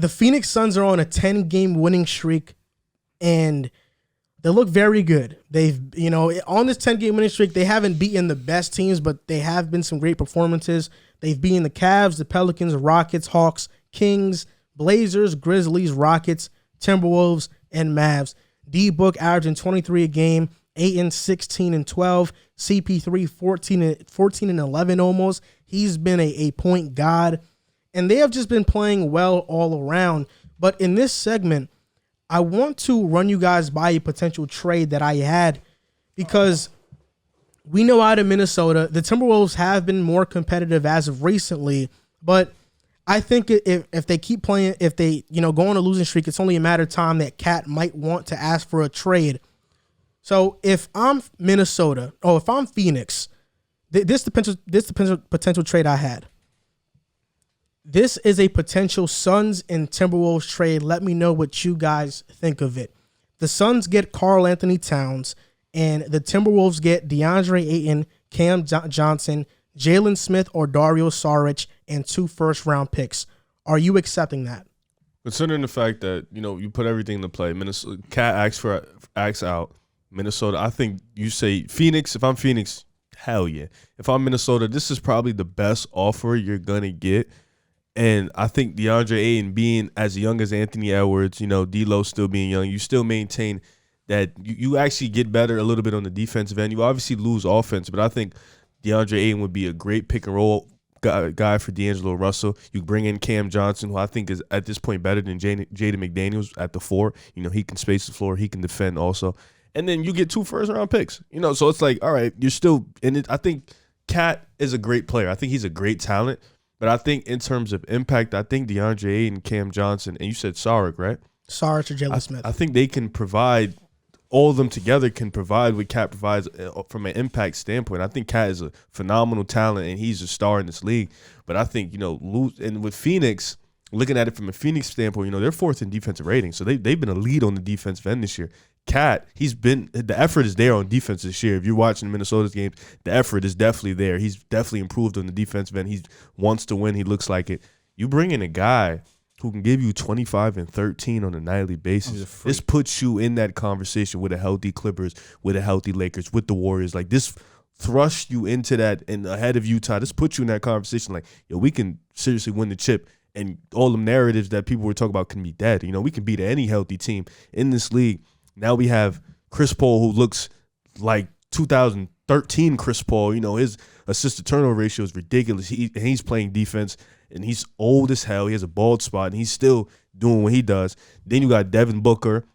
The Phoenix Suns are on a 10-game winning streak, and they look very good. They've, on this 10-game winning streak, they haven't beaten the best teams, but they have been some great performances. They've beaten the Cavs, the Pelicans, Rockets, Hawks, Kings, Blazers, Grizzlies, Rockets, Timberwolves, and Mavs. D-Book averaging 23 a game, Ayton 16 and 12, CP3 14 and 11 almost. He's been a point god, and they have just been playing well all around. But in this segment, I want to run you guys by a potential trade that I had, because we know out of Minnesota, the Timberwolves have been more competitive as of recently, but I think if they keep playing, if they go on a losing streak, it's only a matter of time that Cat might want to ask for a trade. So if I'm Minnesota, if I'm Phoenix, this the potential trade I had. This is a potential Suns and Timberwolves trade. Let me know what you guys think of it. The Suns get Karl-Anthony Towns, and the Timberwolves get DeAndre Ayton, Cam Johnson, Jalen Smith or Dario Saric, and 2 first-round picks. Are you accepting that? Considering the fact that, you put everything into play, Minnesota, Cat acts out. Minnesota, I think you say Phoenix. If I'm Phoenix, hell yeah. If I'm Minnesota, this is probably the best offer you're going to get. And I think DeAndre Ayton being as young as Anthony Edwards, D'Lo still being young, you still maintain that you actually get better a little bit on the defensive end. You obviously lose offense, but I think DeAndre Ayton would be a great pick-and-roll guy for D'Angelo Russell. You bring in Cam Johnson, who I think is at this point better than Jaden McDaniels at the 4. He can space the floor. He can defend also. And then you get 2 first-round picks. So it's like, all right, you're still in it. I think Cat is a great player. I think he's a great talent. But I think in terms of impact, I think DeAndre Ayton, Cam Johnson, and you said Saric, right? Saric or Jalen Smith. I think they can provide, all of them together can provide what Cat provides from an impact standpoint. I think Cat is a phenomenal talent, and he's a star in this league. But I think, and with Phoenix, looking at it from a Phoenix standpoint, they're 4th in defensive rating. So they've been a lead on the defensive end this year. Cat, the effort is there on defense this year. If you're watching Minnesota's games, the effort is definitely there. He's definitely improved on the defensive end. He wants to win. He looks like it. You bring in a guy who can give you 25 and 13 on a nightly basis. This puts you in that conversation with a healthy Clippers, with a healthy Lakers, with the Warriors. Like, this thrusts you into that, and ahead of Utah. This puts you in that conversation like, we can seriously win the chip. And all the narratives that people were talking about can be dead. We can beat any healthy team in this league. Now we have Chris Paul, who looks like 2013 Chris Paul. His assist-to-turnover ratio is ridiculous. He's playing defense, and he's old as hell. He has a bald spot, and he's still doing what he does. Then you got Devin Booker.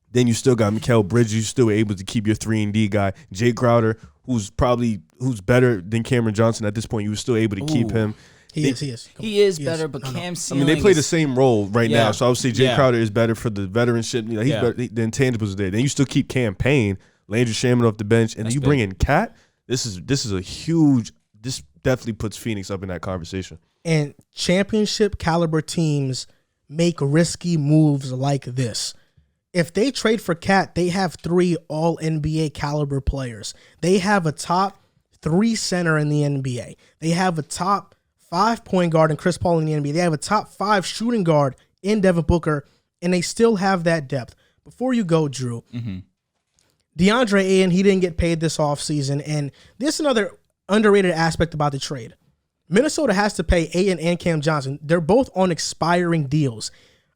Then you still got Mikal Bridges. You're still able to keep your 3-and-D guy. Jay Crowder, who's better than Cameron Johnson at this point. You were still able to keep him. He is. He is better, but Cam's ceiling they play the same role right now. So I would say Jay Crowder is better for the veteranship. He's better. The intangibles are there. Then you still keep Cam Payne, Landry Shaman off the bench, and then you bring in Cat. This is a huge. This definitely puts Phoenix up in that conversation. And championship caliber teams make risky moves like this. If they trade for Cat, they have 3 all-NBA caliber players. They have a top 3 center in the NBA. They have a top 5 point guard in Chris Paul in the NBA. They have a top 5 shooting guard in Devin Booker, and they still have that depth. Before you go, Drew, DeAndre Ayton, he didn't get paid this offseason, and this is another underrated aspect about the trade. Minnesota has to pay Ayton and Cam Johnson. They're both on expiring deals.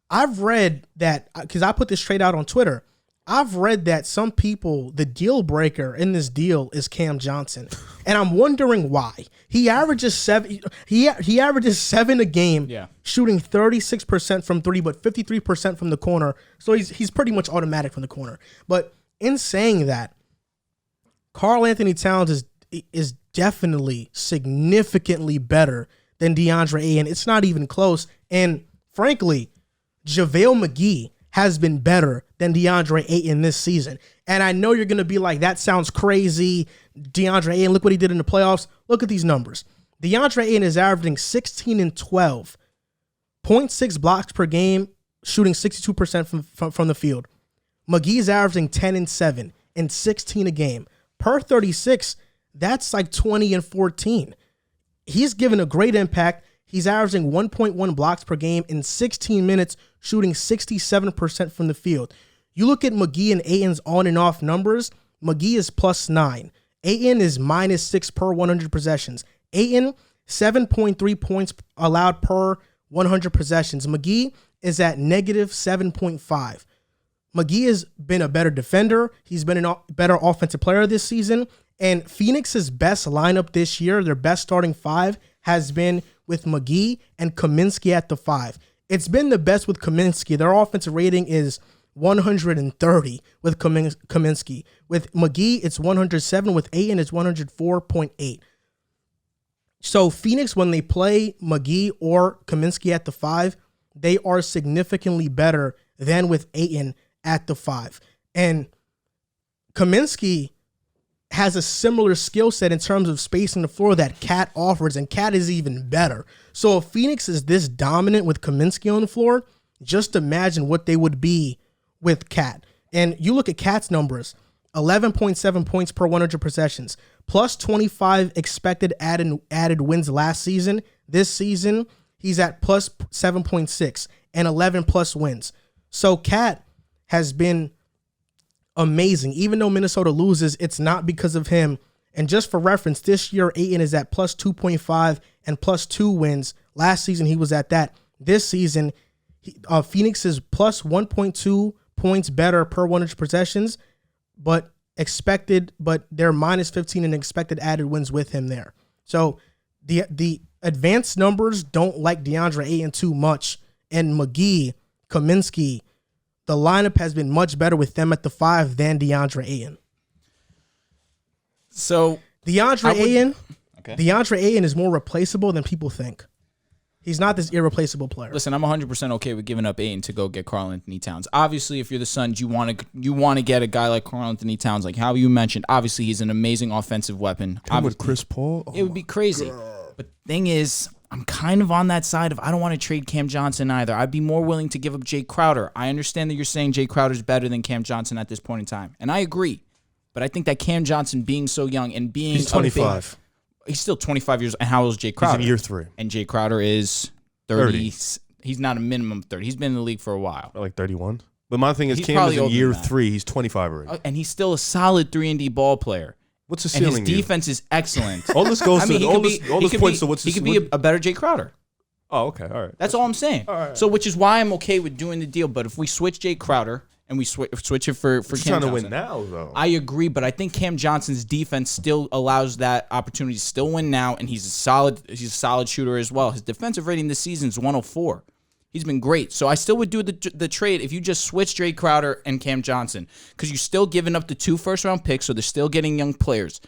I've read that, because I put this trade out on Twitter, I've read that some people, the deal breaker in this deal is Cam Johnson, and I'm wondering why. He averages 7. He averages 7 a game, shooting 36% from 3, but 53% from the corner. So he's pretty much automatic from the corner. But in saying that, Karl-Anthony Towns is definitely significantly better than DeAndre Ayton. It's not even close. And frankly, JaVale McGee has been better than DeAndre Ayton this season. And I know you're going to be like, that sounds crazy. DeAndre Ayton, look what he did in the playoffs. Look at these numbers. DeAndre Ayton is averaging 16 and 12, 0.6 blocks per game, shooting 62% from the field. McGee's averaging 10 and 7 and 16 a game. Per 36, that's like 20 and 14. He's given a great impact. He's averaging 1.1 blocks per game in 16 minutes, shooting 67% from the field. You look at McGee and Ayton's on and off numbers. McGee is +9. Ayton is -6 per 100 possessions. Ayton, 7.3 points allowed per 100 possessions. McGee is at -7.5. McGee has been a better defender. He's been a better offensive player this season. And Phoenix's best lineup this year, their best starting five, has been with McGee and Kaminsky at the 5. It's been the best with Kaminsky. Their offensive rating is 130 with Kaminsky. With McGee, it's 107. With Ayton, it's 104.8. So Phoenix, when they play McGee or Kaminsky at the 5, they are significantly better than with Ayton at the 5. And Kaminsky has a similar skill set in terms of spacing the floor that Cat offers, and Cat is even better. So if Phoenix is this dominant with Kaminsky on the floor, just imagine what they would be with Cat. And you look at Cat's numbers, 11.7 points per 100 possessions, plus 25 expected added wins last season. This season, he's at plus 7.6 and 11 plus wins. So Cat has been amazing. Even though Minnesota loses, it's not because of him. And just for reference, this year, Ayton is at plus 2.5 and plus 2 wins. Last season, he was at that. This season, Phoenix is plus 1.2 points better per 100 possessions, but they're minus 15 in expected added wins with him there. So the advanced numbers don't like DeAndre Ayton too much. And McGee, Kaminsky, the lineup has been much better with them at the 5 than DeAndre Ayton. So DeAndre Ayton is more replaceable than people think. He's not this irreplaceable player. Listen, I'm 100% okay with giving up Ayton to go get Karl-Anthony Towns. Obviously, if you're the Suns, you want to get a guy like Karl-Anthony Towns, like how you mentioned. Obviously, he's an amazing offensive weapon. With Chris Paul, it would be crazy. But the thing is, I'm kind of on that side of I don't want to trade Cam Johnson either. I'd be more willing to give up Jay Crowder. I understand that you're saying Jay Crowder's better than Cam Johnson at this point in time, and I agree. But I think that Cam Johnson being so young and being he's 25. He's still 25 years. And how old is Jay Crowder? He's in year 3. And Jay Crowder is 30. He's not a minimum 30. He's been in the league for a while. Like 31. But my thing is, Cam is in year 3. He's 25 already. And he's still a solid 3-and-D ball player. What's his ceiling? And his defense is excellent. All this goes to all this points to what's he could be a better Jay Crowder. Oh, okay. All right. That's all I'm saying. All right. So, which is why I'm okay with doing the deal. But if we switch Jay Crowder and we switch it for Cam Johnson, trying to win now, though. I agree, but I think Cam Johnson's defense still allows that opportunity to still win now, and he's a solid shooter as well. His defensive rating this season is 104. He's been great. So I still would do the trade if you just switch Jay Crowder and Cam Johnson, because you're still giving up the 2 first-round picks, so they're still getting young players.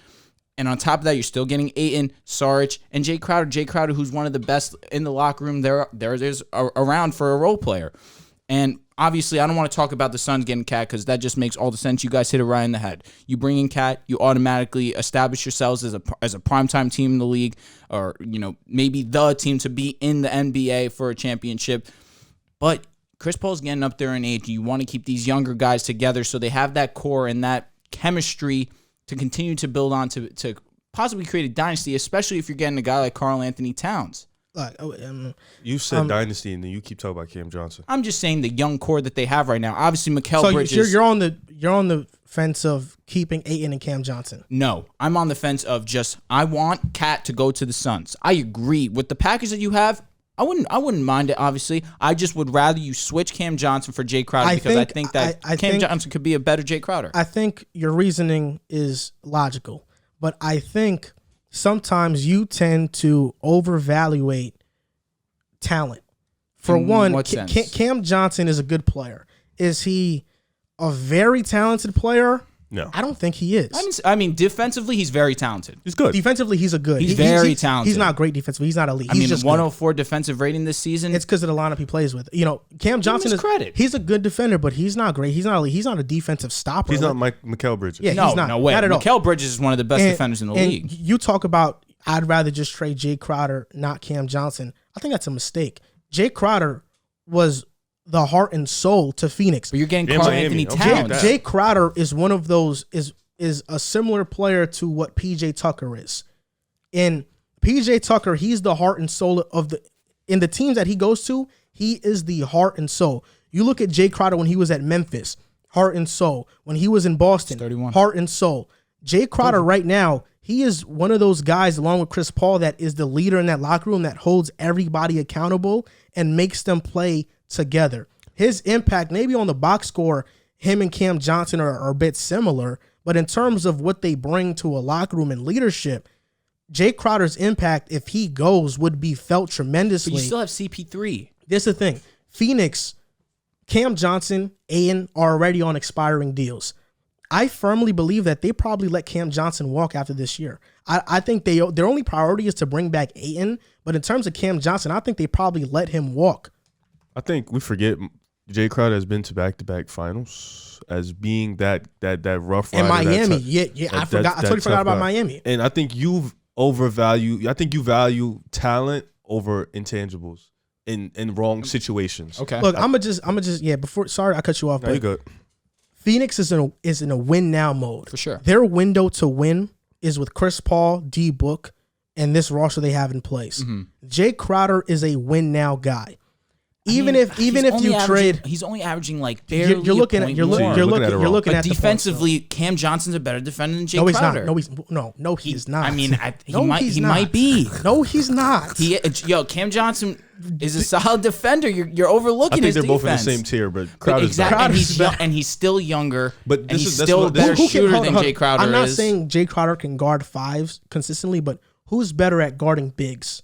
And on top of that, you're still getting Ayton, Saric, and Jay Crowder. Jay Crowder, who's one of the best in the locker room there is around for a role player. And obviously, I don't want to talk about the Suns getting Cat because that just makes all the sense. You guys hit it right in the head. You bring in Cat, you automatically establish yourselves as a primetime team in the league, or maybe the team to be in the NBA for a championship. But Chris Paul's getting up there in age. You want to keep these younger guys together so they have that core and that chemistry to continue to build on to possibly create a dynasty, especially if you're getting a guy like Karl-Anthony Towns. You said dynasty, and then you keep talking about Cam Johnson. I'm just saying the young core that they have right now. Obviously, Mikal Bridges. You're on the fence of keeping Ayton and Cam Johnson. No, I'm on the fence of just I want Cat to go to the Suns. I agree with the package that you have. I wouldn't mind it. Obviously, I just would rather you switch Cam Johnson for Jay Crowder because I think that Cam Johnson could be a better Jay Crowder. I think your reasoning is logical, but I think sometimes you tend to overvaluate talent. For one, Cam Johnson is a good player. Is he a very talented player? No. I don't think he is. I mean, defensively, he's very talented. He's good. Defensively, he's good. He's very talented. He's not great defensively. He's not elite. He's just 104 defensive rating this season. It's because of the lineup he plays with. Cam Johnson is credit. He's a good defender, but he's not great. He's not elite. He's not a defensive stopper. He's not Mikal Bridges. Yeah, he's not. No way. Not at all. Mikal Bridges is one of the best defenders in the league. You talk about I'd rather just trade Jay Crowder, not Cam Johnson. I think that's a mistake. Jay Crowder was the heart and soul to Phoenix. But you're getting Karl-Anthony Towns. Jay Crowder is one of those is a similar player to what PJ Tucker is. In PJ Tucker, he's the heart and soul of in the teams that he goes to, he is the heart and soul. You look at Jay Crowder when he was at Memphis, heart and soul. When he was in Boston, 31. Heart and soul. Jay Crowder right now, he is one of those guys along with Chris Paul that is the leader in that locker room that holds everybody accountable and makes them play together. His impact, maybe on the box score, him and Cam Johnson are a bit similar, but in terms of what they bring to a locker room and leadership, Jay Crowder's impact, if he goes, would be felt tremendously. But you still have CP3. This is the thing. Phoenix, Cam Johnson, Aiden are already on expiring deals. I firmly believe that they probably let Cam Johnson walk after this year. I think their only priority is to bring back Aiden, but in terms of Cam Johnson, I think they probably let him walk. I think we forget Jay Crowder has been to back-to-back finals as being that rough rider. In Miami, I totally forgot about Miami. And I think you value talent over intangibles in wrong situations. Okay. Look, I'm gonna just before, sorry I cut you off, No, but you're good. Phoenix is in a win now mode. For sure. Their window to win is with Chris Paul, D Book, and this roster they have in place. Mm-hmm. Jay Crowder is a win now guy. Even if you trade, he's only averaging like barely. you're looking at But the defensively, Cam Johnson's a better defender than Jay no, he's Crowder. not. He's not. I mean, he might be. No, he's not. Cam Johnson is a solid defender. You're overlooking his defense. I think they're both in the same tier, but Crowder's exactly. better. And he's still younger. But and he's still a better shooter than Jay Crowder is. I'm not saying Jay Crowder can guard fives consistently, but who's better at guarding bigs?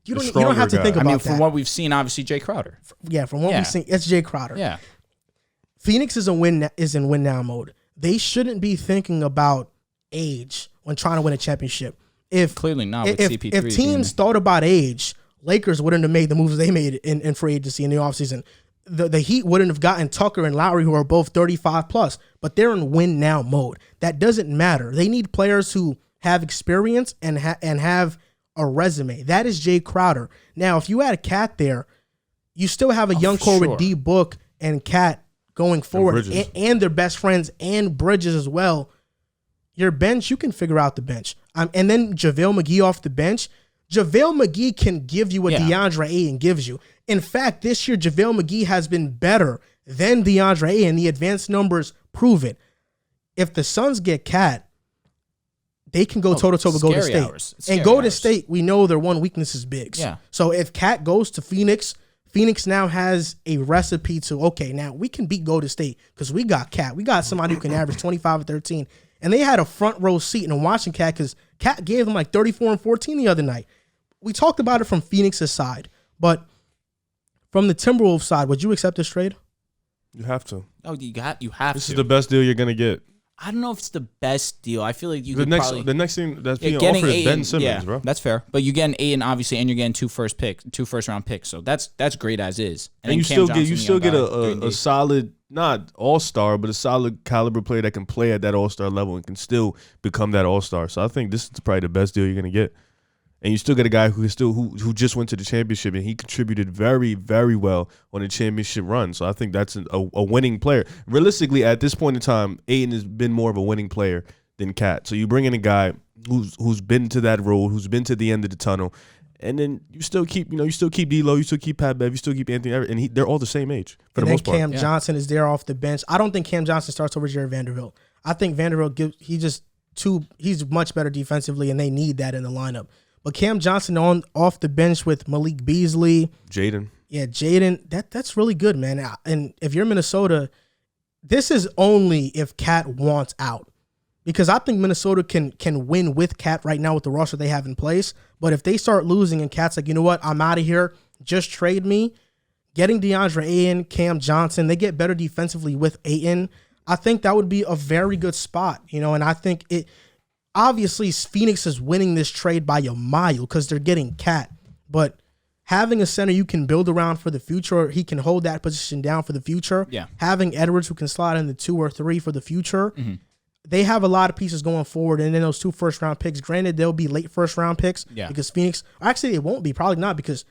You don't have to think about that. From what we've seen, obviously Jay Crowder. From what we've seen, it's Jay Crowder. Yeah. Phoenix is in win now mode. They shouldn't be thinking about age when trying to win a championship. Clearly not with CP3. If teams thought about age, Lakers wouldn't have made the moves they made in free agency in the offseason. The Heat wouldn't have gotten Tucker and Lowry, who are both 35 plus, but they're in win now mode. That doesn't matter. They need players who have experience and have a resume. That is Jay Crowder. Now, if you add a Cat there, you still have a young core with D Book and Cat going forward, and their best friends and Bridges as well. Your bench, you can figure out the bench. And then JaVale McGee off the bench. JaVale McGee can give you what DeAndre Ayton gives you. In fact, this year, JaVale McGee has been better than DeAndre Ayton. The advanced numbers prove it. If the Suns get Cat, they can go toe-to-toe with Golden State. And Golden State, we know their one weakness is bigs. Yeah. So if Cat goes to Phoenix now has a recipe to, okay, now we can beat Golden State because we got Cat. We got somebody who can average 25 or 13. And they had a front row seat in watching Cat because Cat gave them like 34 and 14 the other night. We talked about it from Phoenix's side. But from the Timberwolves side, would you accept this trade? You have to. Oh, you have to. This is the best deal you're going to get. I don't know if it's the best deal. I feel like the next thing that's being offered is Ben Simmons, bro. That's fair. But you're getting Aiden, obviously, and you're getting two first round picks. So that's great as is. And you still get a solid, not all-star, but a solid caliber player that can play at that all-star level and can still become that all-star. So I think this is probably the best deal you're gonna get. And you still get a guy who just went to the championship and he contributed very, very well on the championship run. So I think that's a winning player. Realistically, at this point in time, Aiden has been more of a winning player than Cat. So you bring in a guy who's been to that road, who's been to the end of the tunnel, and then you still keep D'Lo, you still keep Pat Bev, you still keep Anthony Everett, and they're all the same age for the most part. Cam Johnson is there off the bench. I don't think Cam Johnson starts over Jared Vanderbilt. I think Vanderbilt he's much better defensively, and they need that in the lineup. But Cam Johnson off the bench with Malik Beasley. Jaden. Yeah, Jaden. That's really good, man. And if you're Minnesota, this is only if Cat wants out. Because I think Minnesota can win with Cat right now with the roster they have in place. But if they start losing and Cat's like, you know what, I'm out of here, just trade me. Getting DeAndre Ayton, Cam Johnson, they get better defensively with Ayton. I think that would be a very good spot, and I think it – obviously, Phoenix is winning this trade by a mile because they're getting Cat. But having a center you can build around for the future, he can hold that position down for the future. Yeah. Having Edwards who can slide in the 2 or 3 for the future. Mm-hmm. They have a lot of pieces going forward. And then those 2 first-round picks, granted, they'll be late first-round picks because Phoenix – actually, it won't be. Probably not because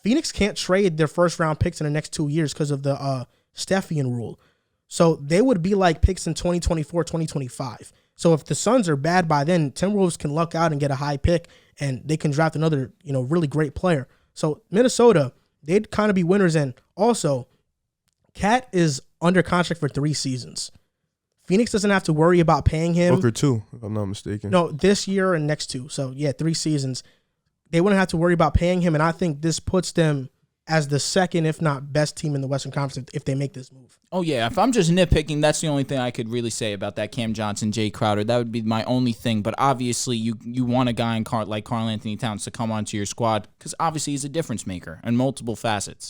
Phoenix can't trade their first-round picks in the next 2 years because of the Stephian rule. So they would be like picks in 2024, 2025. So if the Suns are bad by then, Timberwolves can luck out and get a high pick, and they can draft another, really great player. So Minnesota, they'd kind of be winners. And also, Cat is under contract for 3 seasons. Phoenix doesn't have to worry about paying him. Booker too, if I'm not mistaken. No, this year and next 2. So, 3 seasons. They wouldn't have to worry about paying him, and I think this puts them as the second, if not best team in the Western Conference if they make this move. Oh, yeah. If I'm just nitpicking, that's the only thing I could really say about that Cam Johnson, Jay Crowder. That would be my only thing. But obviously, you want a guy like Karl Anthony Towns to come onto your squad because obviously he's a difference maker in multiple facets.